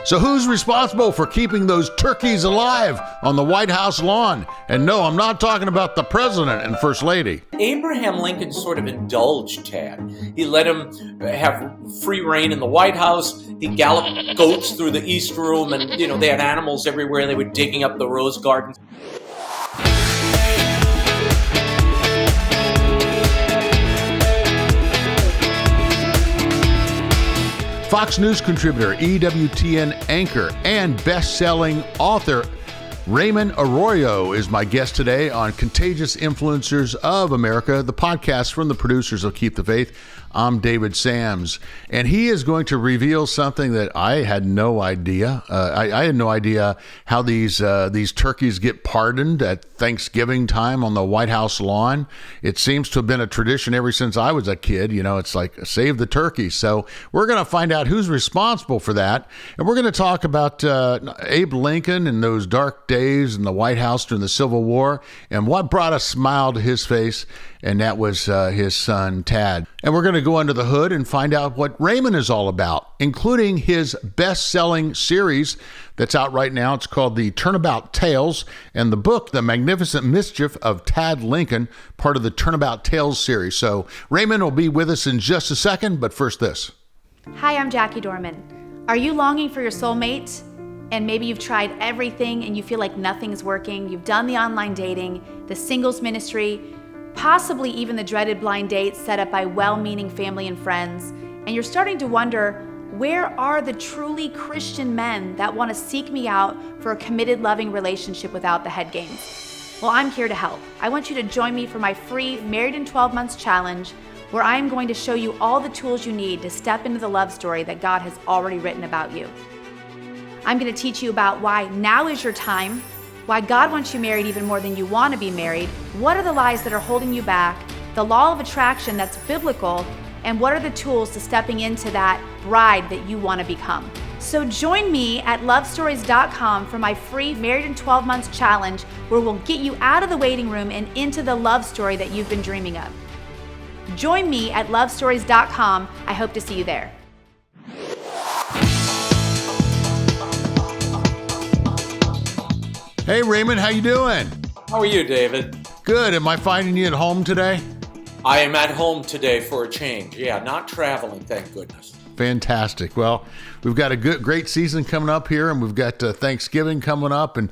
So who's responsible for keeping those turkeys alive on the White House lawn? And no, I'm not talking about the president and first lady. Abraham Lincoln sort of indulged Tad. He let him have free reign in the White House. He galloped goats through the East Room, and, they had animals everywhere. They were digging up the rose gardens. Fox News contributor, EWTN anchor, and best-selling author Raymond Arroyo is my guest today on Contagious Influencers of America, the podcast from the producers of Keep the Faith. I'm David Sams, and he is going to reveal something that I had no idea. I had no idea how these turkeys get pardoned at Thanksgiving time on the White House lawn. It seems to have been a tradition ever since I was a kid. It's like save the turkey. So we're going to find out who's responsible for that, and we're going to talk about Abe Lincoln and those dark days in the White House during the Civil War, and what brought a smile to his face, and that was his son, Tad. And we're going to go under the hood and find out what Raymond is all about, including his best-selling series that's out right now. It's called the Turnabout Tales, and the book, The Magnificent Mischief of Tad Lincoln, part of the Turnabout Tales series. So Raymond will be with us in just a second, but first this. Hi, I'm Jackie Dorman. Are you longing for your soulmate? And maybe you've tried everything and you feel like nothing's working. You've done the online dating, the singles ministry, possibly even the dreaded blind dates set up by well-meaning family and friends. And you're starting to wonder, where are the truly Christian men that want to seek me out for a committed, loving relationship without the head games? Well, I'm here to help. I want you to join me for my free Married in 12 Months challenge, where I am going to show you all the tools you need to step into the love story that God has already written about you. I'm going to teach you about why now is your time, why God wants you married even more than you want to be married, what are the lies that are holding you back, the law of attraction that's biblical, and what are the tools to stepping into that bride that you want to become. So join me at lovestories.com for my free Married in 12 Months challenge, where we'll get you out of the waiting room and into the love story that you've been dreaming of. Join me at lovestories.com. I hope to see you there. Hey, Raymond, how you doing? How are you, David? Good. Am I finding you at home today? I am at home today for a change. Yeah, not traveling, thank goodness. Fantastic. Well, we've got a great season coming up here, and we've got Thanksgiving coming up, and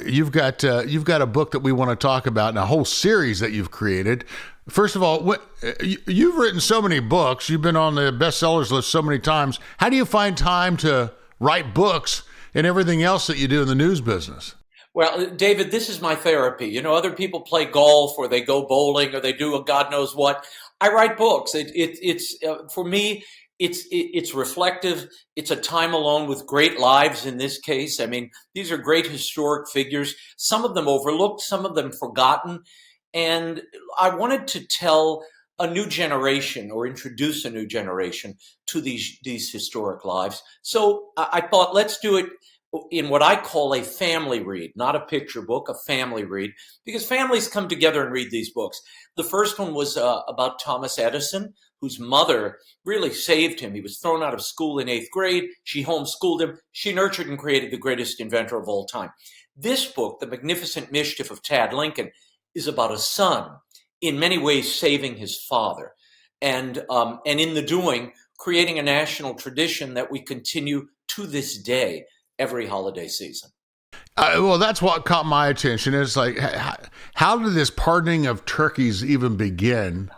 you've got a book that we want to talk about, and a whole series that you've created. First of all, you've written so many books. You've been on the bestsellers list so many times. How do you find time to write books and everything else that you do in the news business? Well, David, this is my therapy. Other people play golf, or they go bowling, or they do a God knows what. I write books. It's for me, it's reflective. It's a time alone with great lives in this case. I mean, these are great historic figures, some of them overlooked, some of them forgotten. And I wanted to tell a new generation, or introduce a new generation to these historic lives. So I thought, let's do it in what I call a family read, not a picture book, a family read, because families come together and read these books. The first one was about Thomas Edison, whose mother really saved him. He was thrown out of school in 8th grade. She homeschooled him. She nurtured and created the greatest inventor of all time. This book, The Magnificent Mischief of Tad Lincoln, is about a son, in many ways saving his father, and in the doing, creating a national tradition that we continue to this day, every holiday season. Well, that's what caught my attention. It's like, how did this pardoning of turkeys even begin?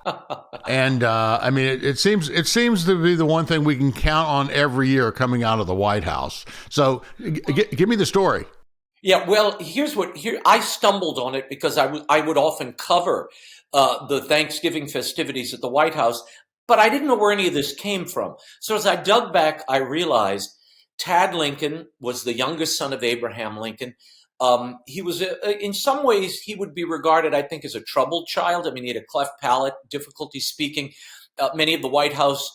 And I mean, it seems to be the one thing we can count on every year coming out of the White House. So, give me the story. Yeah, well, I stumbled on it because I would often cover the Thanksgiving festivities at the White House, but I didn't know where any of this came from. So as I dug back, I realized Tad Lincoln was the youngest son of Abraham Lincoln. He was, in some ways, he would be regarded, I think, as a troubled child. I mean, he had a cleft palate, difficulty speaking. Many of the White House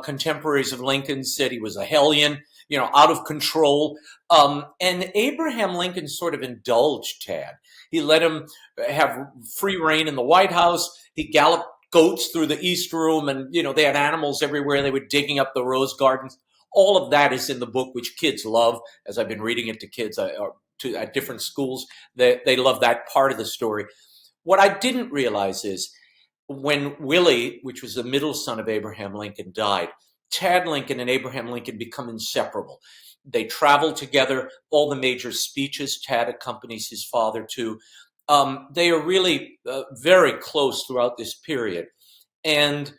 contemporaries of Lincoln said he was a hellion, out of control. And Abraham Lincoln sort of indulged Tad. He let him have free reign in the White House. He galloped goats through the East Room, and, they had animals everywhere. They were digging up the rose gardens. All of that is in the book, which kids love. As I've been reading it to kids at different schools, they love that part of the story. What I didn't realize is when Willie, which was the middle son of Abraham Lincoln, died, Tad Lincoln and Abraham Lincoln become inseparable. They travel together, all the major speeches Tad accompanies his father to. They are really very close throughout this period. And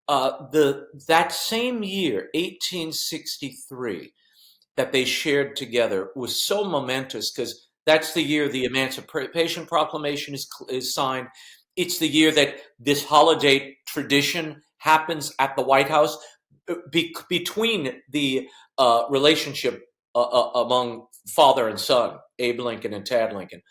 that same year, 1863, that they shared together was so momentous because that's the year the Emancipation Proclamation is signed. It's the year that this holiday tradition happens at the White House between the relationship among father and son, Abe Lincoln and Tad Lincoln.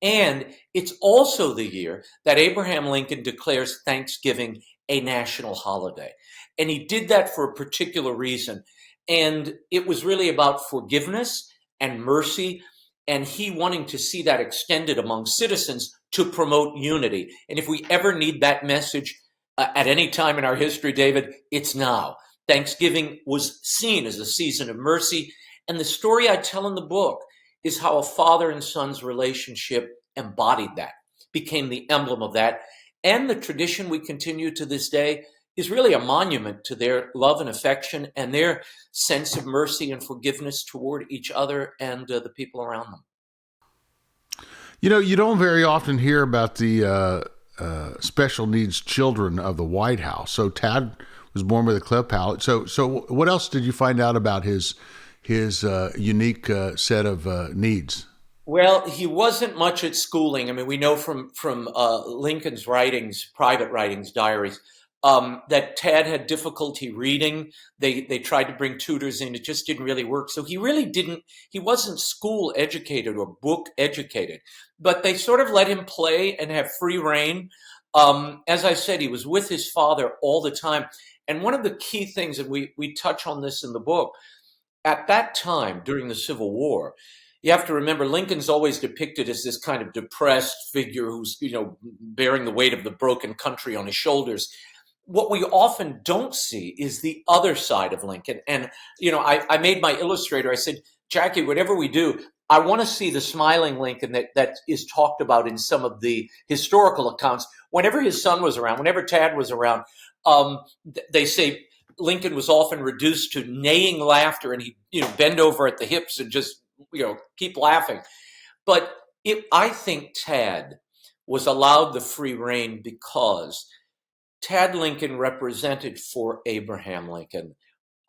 And it's also the year that Abraham Lincoln declares Thanksgiving a national holiday. And he did that for a particular reason. And it was really about forgiveness and mercy, and he wanting to see that extended among citizens to promote unity. And if we ever need that message at any time in our history, David, it's now. Thanksgiving was seen as a season of mercy. And the story I tell in the book is how a father and son's relationship embodied that, became the emblem of that. And the tradition we continue to this day is really a monument to their love and affection and their sense of mercy and forgiveness toward each other and the people around them. You know, you don't very often hear about the special needs children of the White House. So Tad was born with a cleft palate. So what else did you find out about his unique set of needs? Well, he wasn't much at schooling. I mean, we know from Lincoln's writings, private writings, diaries, that Tad had difficulty reading. They tried to bring tutors in. It just didn't really work. So he wasn't school educated or book educated, but they sort of let him play and have free reign. As I said, he was with his father all the time. And one of the key things, and we touch on this in the book, at that time during the Civil War, you have to remember Lincoln's always depicted as this kind of depressed figure who's, bearing the weight of the broken country on his shoulders. What we often don't see is the other side of Lincoln. And, I made my illustrator, I said, Jackie, whatever we do, I want to see the smiling Lincoln that is talked about in some of the historical accounts. Whenever his son was around, whenever Tad was around, they say Lincoln was often reduced to neighing laughter, and he'd, bend over at the hips and just, keep laughing. But I think Tad was allowed the free rein because Tad Lincoln represented for Abraham Lincoln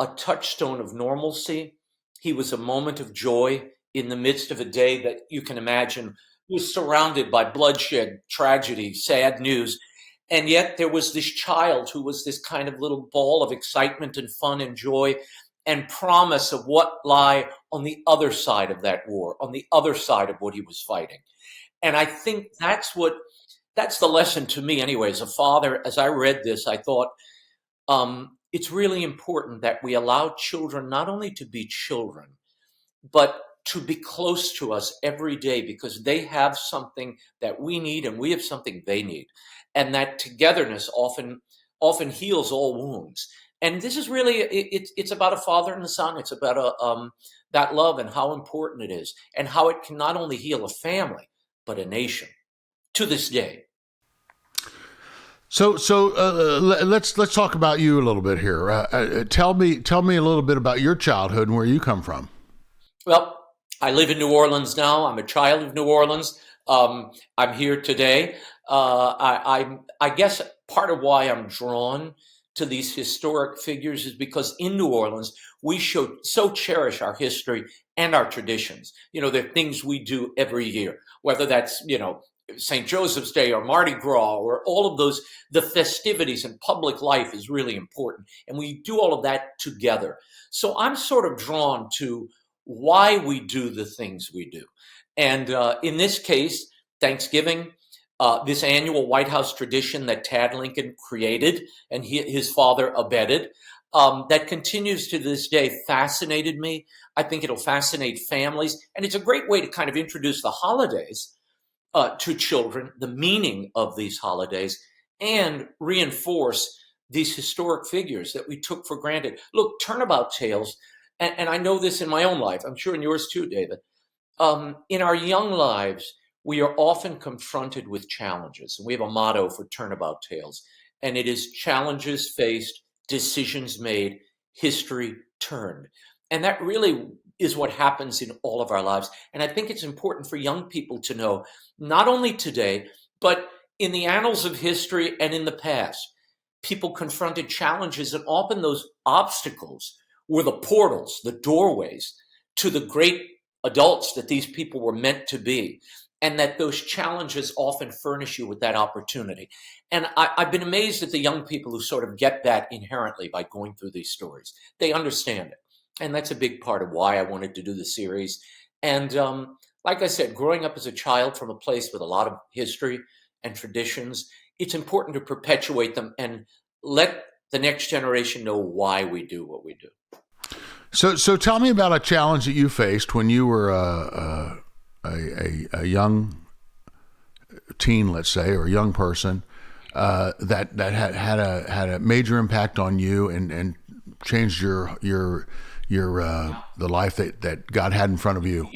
a touchstone of normalcy. He was a moment of joy in the midst of a day that you can imagine was surrounded by bloodshed, tragedy, sad news. And yet there was this child who was this kind of little ball of excitement and fun and joy and promise of what lie on the other side of that war, on the other side of what he was fighting. And I think that's the lesson to me anyway. As a father, as I read this, I thought it's really important that we allow children not only to be children, but to be close to us every day, because they have something that we need and we have something they need. And that togetherness often heals all wounds. And this is really, it's about a father and a son. It's about that love and how important it is and how it can not only heal a family, but a nation to this day. So let's talk about you a little bit here. Tell me a little bit about your childhood and where you come from. Well, I live in New Orleans now. I'm a child of New Orleans. I'm here today. I guess part of why I'm drawn to these historic figures is because in New Orleans, we so cherish our history and our traditions. There are things we do every year, whether that's, St. Joseph's Day or Mardi Gras or all of those, the festivities and public life is really important. And we do all of that together. So I'm sort of drawn to why we do the things we do. And in this case, Thanksgiving, this annual White House tradition that Tad Lincoln created and his father abetted, that continues to this day, fascinated me. I think it'll fascinate families. And it's a great way to kind of introduce the holidays to children, the meaning of these holidays, and reinforce these historic figures that we took for granted. Look, Turnabout Tales, and I know this in my own life, I'm sure in yours too, David. In our young lives, we are often confronted with challenges. And we have a motto for Turnabout Tales, and it is challenges faced, decisions made, history turned. And that really is what happens in all of our lives. And I think it's important for young people to know, not only today, but in the annals of history and in the past, people confronted challenges, and often those obstacles were the portals, the doorways to the great adults that these people were meant to be, and that those challenges often furnish you with that opportunity. And I've been amazed at the young people who sort of get that inherently by going through these stories. They understand it. And that's a big part of why I wanted to do the series. And like I said, growing up as a child from a place with a lot of history and traditions, it's important to perpetuate them and let the next generation know why we do what we do. So tell me about a challenge that you faced when you were a young teen, let's say, or a young person that had a major impact on you and changed the life that God had in front of you.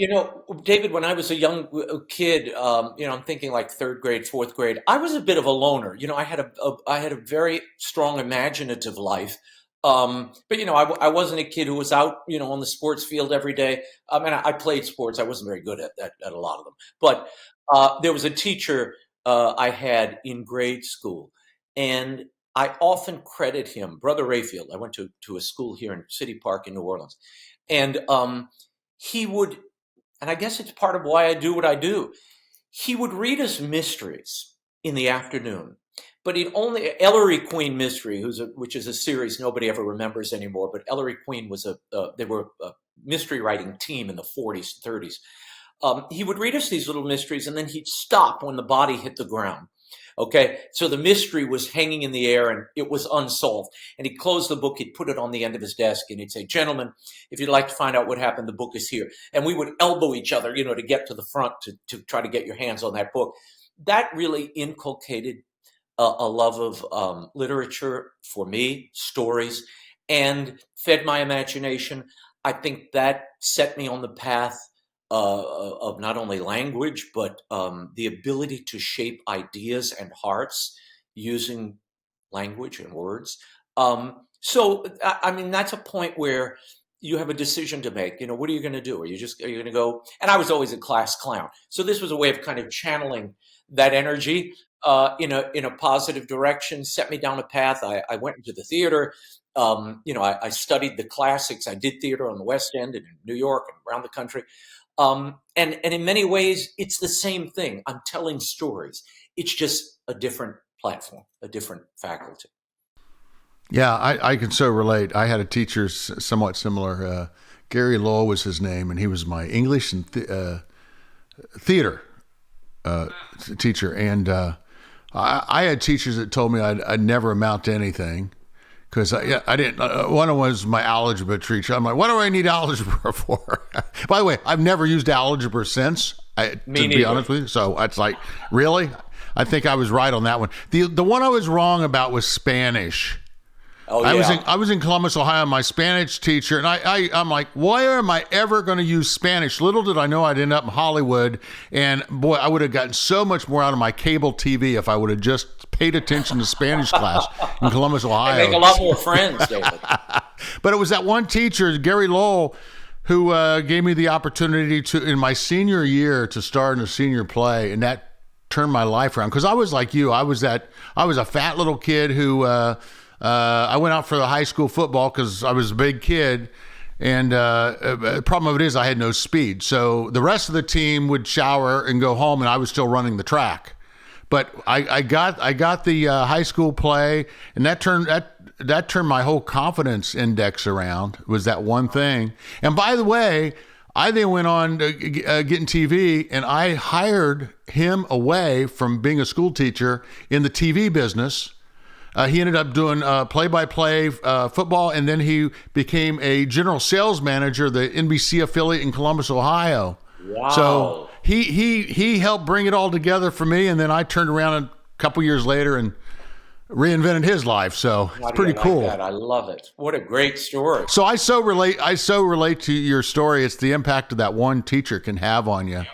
David, when I was a young kid, I'm thinking like third grade, fourth grade, I was a bit of a loner. I had a very strong imaginative life. But I wasn't a kid who was out, on the sports field every day. I mean, I played sports. I wasn't very good at a lot of them. But there was a teacher I had in grade school, and I often credit him, Brother Rayfield. I went to a school here in City Park in New Orleans, and he would, and I guess it's part of why I do what I do. He would read us mysteries in the afternoon. But Ellery Queen Mystery, which is a series nobody ever remembers anymore. But Ellery Queen they were a mystery writing team in the 40s, 30s. He would read us these little mysteries, and then he'd stop when the body hit the ground. Okay, so the mystery was hanging in the air and it was unsolved. And he'd close the book, he'd put it on the end of his desk, and he'd say, "Gentlemen, if you'd like to find out what happened, the book is here." And we would elbow each other, to get to the front to try to get your hands on that book. That really inculcated a love of literature for me, stories, and fed my imagination. I think that set me on the path of not only language, but the ability to shape ideas and hearts using language and words. So, I mean, that's a point where you have a decision to make. What are you going to do? Are you going to go? And I was always a class clown. So this was a way of kind of channeling that energy in a positive direction, set me down a path. I went into the theater. I studied the classics. I did theater on the West End and in New York and around the country. And in many ways, it's the same thing. I'm telling stories. It's just a different platform, a different faculty. Yeah, I can so relate. I had a teacher somewhat similar. Gary Lowell was his name, and he was my English and theater teacher. And I had teachers that told me I'd never amount to anything because I didn't. One was my algebra teacher. I'm like, what do I need algebra for? By the way, I've never used algebra since. To be honest with you, so it's like, really? I think I was right on that one. The one I was wrong about was Spanish. Oh, yeah. I was in Columbus, Ohio. My Spanish teacher, and I'm like, why am I ever going to use Spanish? Little did I know I'd end up in Hollywood, and boy, I would have gotten so much more out of my cable TV if I would have just paid attention to Spanish class in Columbus, Ohio. I make a lot more friends, David. But it was that one teacher, Gary Lowell, who gave me the opportunity to, in my senior year, to star in a senior play, and that turned my life around. Because I was like you, I was a fat little kid who. I went out for the high school football because I was a big kid, and the problem of it is I had no speed. So the rest of the team would shower and go home, and I was still running the track. But I got the high school play, and that turned my whole confidence index around. Was that one thing? And by the way, I then went on to getting TV, and I hired him away from being a school teacher in the TV business. He ended up doing play-by-play football, and then he became a general sales manager of the NBC affiliate in Columbus, Ohio. Wow. So he helped bring it all together for me, and then I turned around a couple years later and reinvented his life. So it's How do you pretty like cool. that? I love it. What a great story. So I so relate to your story. It's the impact that one teacher can have on you.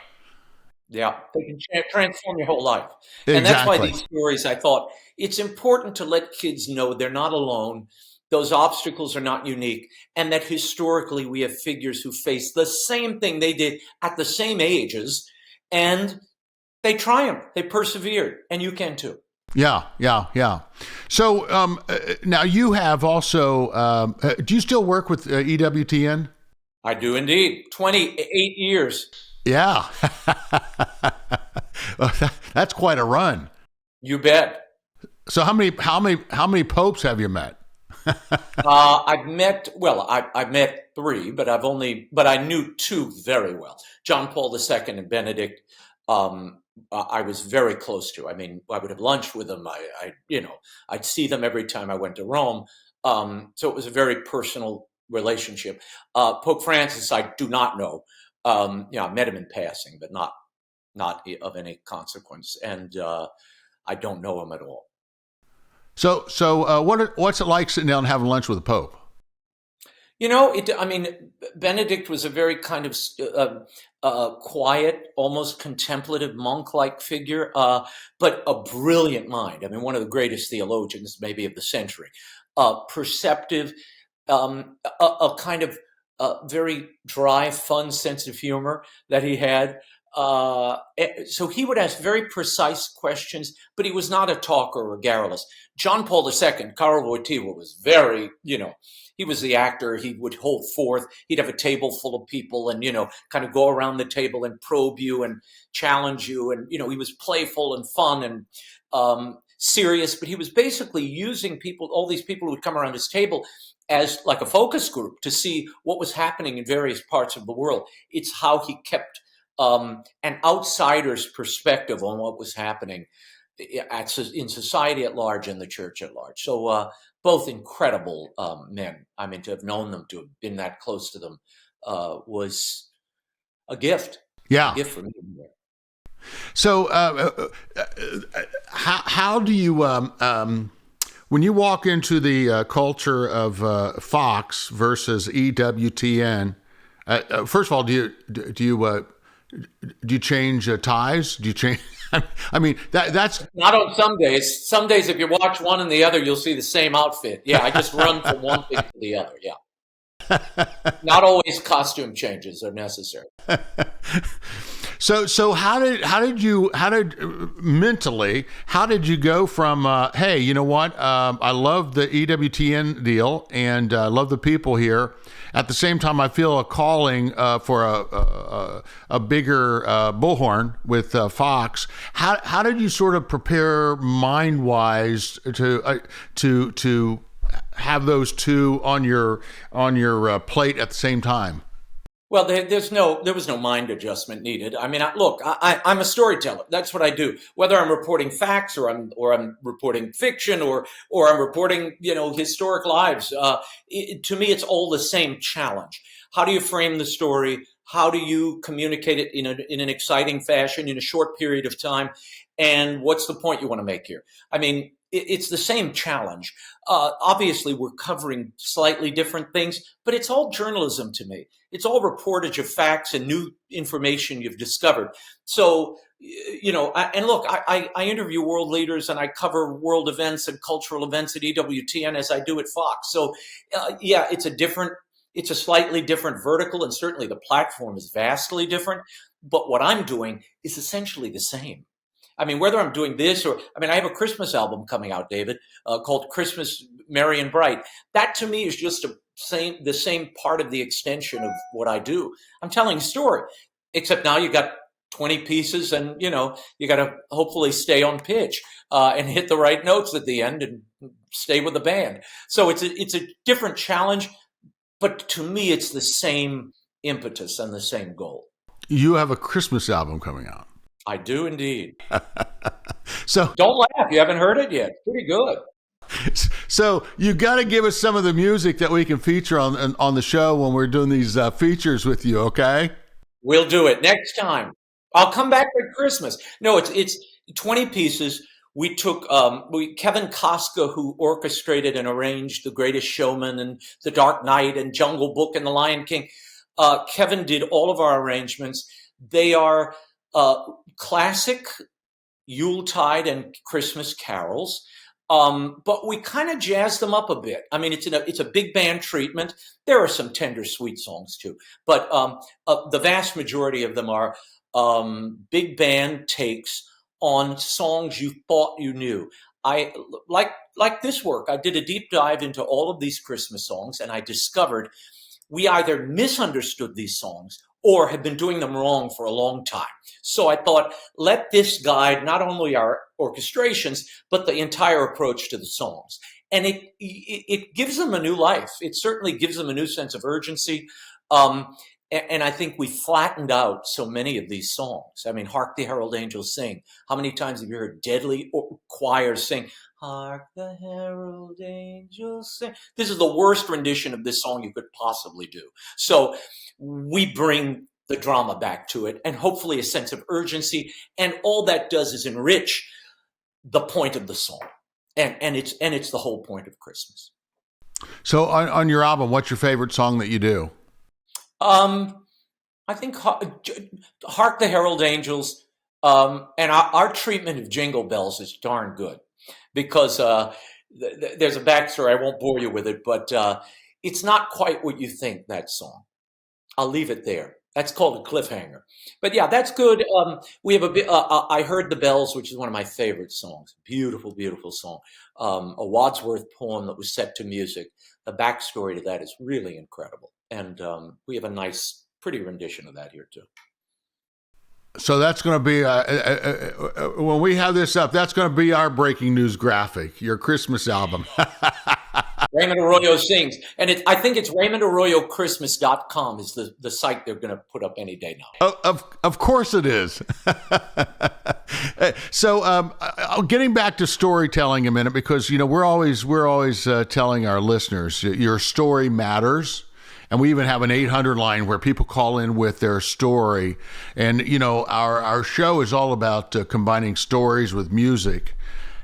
Yeah, they can transform your whole life. And that's why Exactly. these stories, I thought, it's important to let kids know they're not alone. Those obstacles are not unique. And that historically we have figures who face the same thing they did at the same ages. And they triumphed, they persevered, and you can too. Yeah. So now you have also, do you still work with EWTN? I do indeed. 28 years. Yeah. That's quite a run. You bet. So how many popes have you met? I've met three, but I knew two very well. John Paul II and Benedict. I was very close to. I mean, I would have lunch with them. I'd see them every time I went to Rome. So it was a very personal relationship. Pope Francis, I do not know. I met him in passing, but not of any consequence. And I don't know him at all. So what's it like sitting down and having lunch with the Pope? Benedict was a very kind of quiet, almost contemplative, monk-like figure, but a brilliant mind. I mean, one of the greatest theologians, maybe of the century. Perceptive, a kind of very dry, fun sense of humor that he had. So he would ask very precise questions, but he was not a talker or garrulous. John Paul II, Karol Wojtyła, was very, he was the actor. He would hold forth. He'd have a table full of people and, kind of go around the table and probe you and challenge you. And, he was playful and fun and serious, but he was basically using all these people who would come around his table as like a focus group to see what was happening in various parts of the world. It's how he kept an outsider's perspective on what was happening in society at large and the church at large. So both incredible men. I mean, to have known them, to have been that close to them, was a gift. Yeah. A gift for me. So how do you, when you walk into the culture of Fox versus EWTN, first of all, do you change ties? Do you change? I mean, that's not on some days. Some days, if you watch one and the other, you'll see the same outfit. Yeah, I just run from one thing to the other. Yeah, not always costume changes are necessary. So how did you mentally go from hey, you know what, I love the EWTN deal and I love the people here. At the same time, I feel a calling for a bigger bullhorn with Fox. How did you sort of prepare mind wise to have those two on your plate at the same time? Well, there was no mind adjustment needed. I mean, I'm a storyteller. That's what I do. Whether I'm reporting facts or I'm reporting fiction or I'm reporting, historic lives. To me, it's all the same challenge. How do you frame the story? How do you communicate it in an exciting fashion in a short period of time? And what's the point you want to make here? I mean, it's the same challenge. Obviously, we're covering slightly different things, but it's all journalism to me. It's all reportage of facts and new information you've discovered. So, I interview world leaders and I cover world events and cultural events at EWTN as I do at Fox. So, it's a slightly different vertical, and certainly the platform is vastly different. But what I'm doing is essentially the same. I mean, whether I'm doing this I have a Christmas album coming out, David, called Christmas Merry and Bright. That to me is just the same part of the extension of what I do. I'm telling a story, except now you got 20 pieces and, you got to hopefully stay on pitch and hit the right notes at the end and stay with the band. So it's a different challenge, but to me, it's the same impetus and the same goal. You have a Christmas album coming out. I do indeed. So don't laugh. You haven't heard it yet. Pretty good. So you got to give us some of the music that we can feature on the show when we're doing these features with you. Okay. We'll do it next time. I'll come back for Christmas. No, it's 20 pieces We took Kevin Costco, who orchestrated and arranged The Greatest Showman and The Dark Knight and Jungle Book and The Lion King. Kevin did all of our arrangements. They are classic Yuletide and Christmas carols. But we kind of jazzed them up a bit. I mean, it's a big band treatment. There are some tender, sweet songs too, but the vast majority of them are big band takes on songs you thought you knew. I like this work. I did a deep dive into all of these Christmas songs, and I discovered we either misunderstood these songs or have been doing them wrong for a long time. So I thought, let this guide not only our orchestrations, but the entire approach to the songs. And it gives them a new life. It certainly gives them a new sense of urgency. And I think we flattened out so many of these songs. I mean, Hark the Herald Angels Sing. How many times have you heard deadly choirs sing, Hark the Herald Angels Sing? This is the worst rendition of this song you could possibly do. So we bring the drama back to it, and hopefully a sense of urgency. And all that does is enrich the point of the song. And it's the whole point of Christmas. So on your album, what's your favorite song that you do? I think Hark the Herald Angels, and our treatment of Jingle Bells is darn good, because there's a backstory. I won't bore you with it, but it's not quite what you think, that song. I'll leave it there. That's called a cliffhanger. But yeah, that's good. We have a bit. I Heard the Bells, which is one of my favorite songs. Beautiful, beautiful song. A Wadsworth poem that was set to music. The backstory to that is really incredible. And we have a nice, pretty rendition of that here too. So that's going to be, when we have this up, that's going to be our breaking news graphic, your Christmas album. Raymond Arroyo Sings. And I think it's RaymondArroyoChristmas.com is the site they're going to put up any day now. Of course it is. So getting back to storytelling a minute, because, we're always telling our listeners, your story matters. And we even have an 800 line where people call in with their story. And, our show is all about combining stories with music,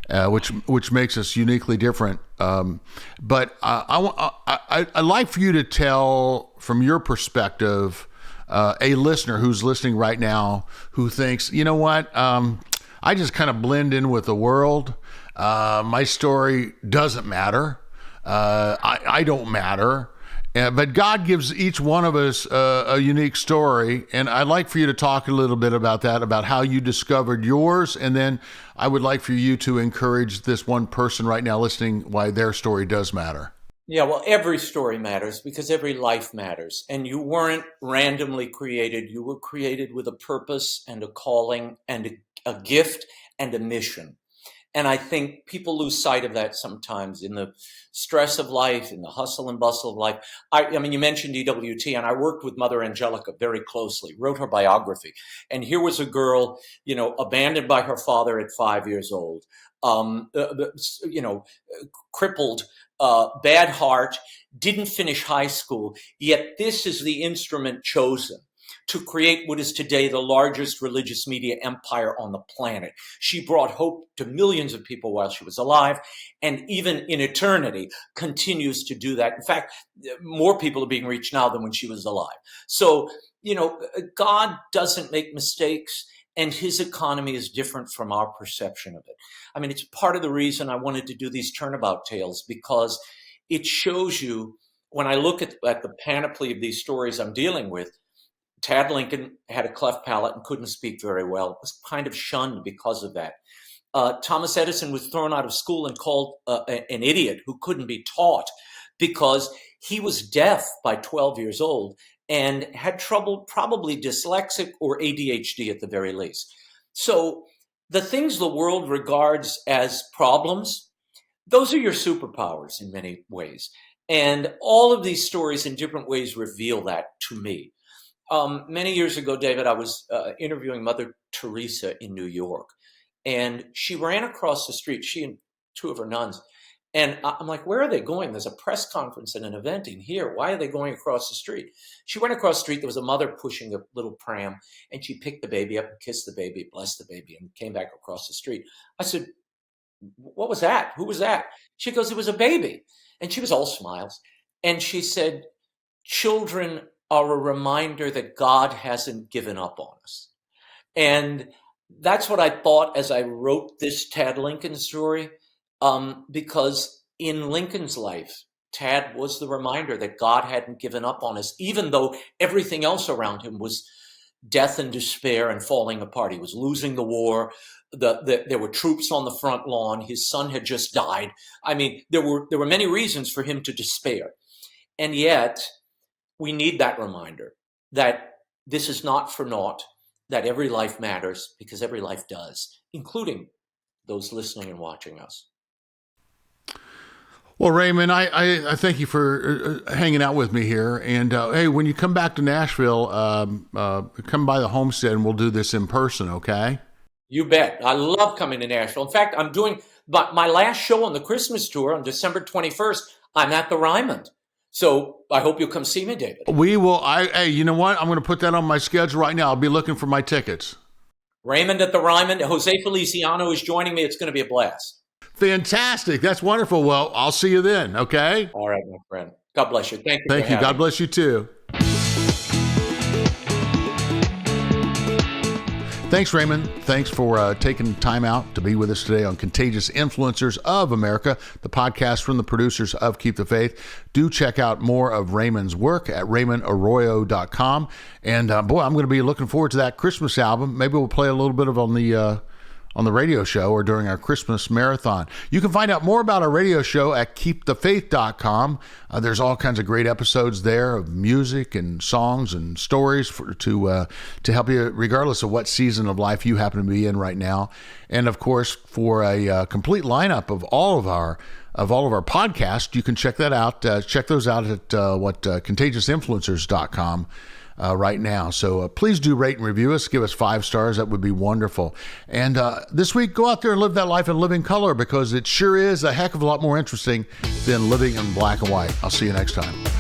which makes us uniquely different. But I'd like for you to tell, from your perspective, a listener who's listening right now who thinks, you know what, I just kind of blend in with the world. My story doesn't matter. I don't matter. But God gives each one of us a unique story, and I'd like for you to talk a little bit about that, about how you discovered yours, and then I would like for you to encourage this one person right now listening why their story does matter. Yeah, well, every story matters because every life matters, and you weren't randomly created. You were created with a purpose and a calling and a gift and a mission. And I think people lose sight of that sometimes in the stress of life, in the hustle and bustle of life. I mean, you mentioned EWT, and I worked with Mother Angelica very closely, wrote her biography. And here was a girl, abandoned by her father at 5 years old, crippled, bad heart, didn't finish high school. Yet this is the instrument chosen to create what is today the largest religious media empire on the planet. She brought hope to millions of people while she was alive, and even in eternity continues to do that. In fact, more people are being reached now than when she was alive. So, God doesn't make mistakes, and his economy is different from our perception of it. I mean, it's part of the reason I wanted to do these Turnabout Tales, because it shows you, when I look at the panoply of these stories I'm dealing with, Tad Lincoln had a cleft palate and couldn't speak very well, was kind of shunned because of that. Thomas Edison was thrown out of school and called an idiot who couldn't be taught because he was deaf by 12 years old and had trouble, probably dyslexic or ADHD at the very least. So the things the world regards as problems, those are your superpowers in many ways. And all of these stories in different ways reveal that to me. Many years ago, David, I was interviewing Mother Teresa in New York, and she ran across the street, she and two of her nuns. And I'm like, where are they going? There's a press conference and an event in here. Why are they going across the street? She went across the street. There was a mother pushing a little pram, and she picked the baby up and kissed the baby, blessed the baby, and came back across the street. I said, what was that? Who was that? She goes, it was a baby. And she was all smiles. And she said, children are a reminder that God hasn't given up on us. And that's what I thought as I wrote this Tad Lincoln story, because in Lincoln's life, Tad was the reminder that God hadn't given up on us, even though everything else around him was death and despair and falling apart. He was losing the war. There were troops on the front lawn. His son had just died. I mean, there were many reasons for him to despair. And yet, we need that reminder that this is not for naught, that every life matters, because every life does, including those listening and watching us. Well, Raymond, I thank you for hanging out with me here. And hey, when you come back to Nashville, come by the homestead and we'll do this in person, okay? You bet. I love coming to Nashville. In fact, I'm doing my last show on the Christmas tour on December 21st. I'm at the Raymond. So I hope you'll come see me, David. We will. Hey, you know what? I'm going to put that on my schedule right now. I'll be looking for my tickets. Raymond at the Raymond. Jose Feliciano is joining me. It's going to be a blast. Fantastic. That's wonderful. Well, I'll see you then, okay? All right, my friend. God bless you. Thank you. Thank you. God bless you too. Thanks, Raymond. Thanks for taking time out to be with us today on Contagious Influencers of America, the podcast from the producers of Keep the Faith. Do check out more of Raymond's work at RaymondArroyo.com. And boy, I'm going to be looking forward to that Christmas album. Maybe we'll play a little bit of on the radio show or during our Christmas marathon. You can find out more about our radio show at KeepTheFaith.com. There's all kinds of great episodes there of music and songs and stories to help you regardless of what season of life you happen to be in right now. And of course, for a complete lineup of all of our podcasts, you can check that out. Check those out at contagiousInfluencers.com. Right now. So please do rate and review us. Give us 5 stars. That would be wonderful. And this week, go out there and live that life in living color, because it sure is a heck of a lot more interesting than living in black and white. I'll see you next time.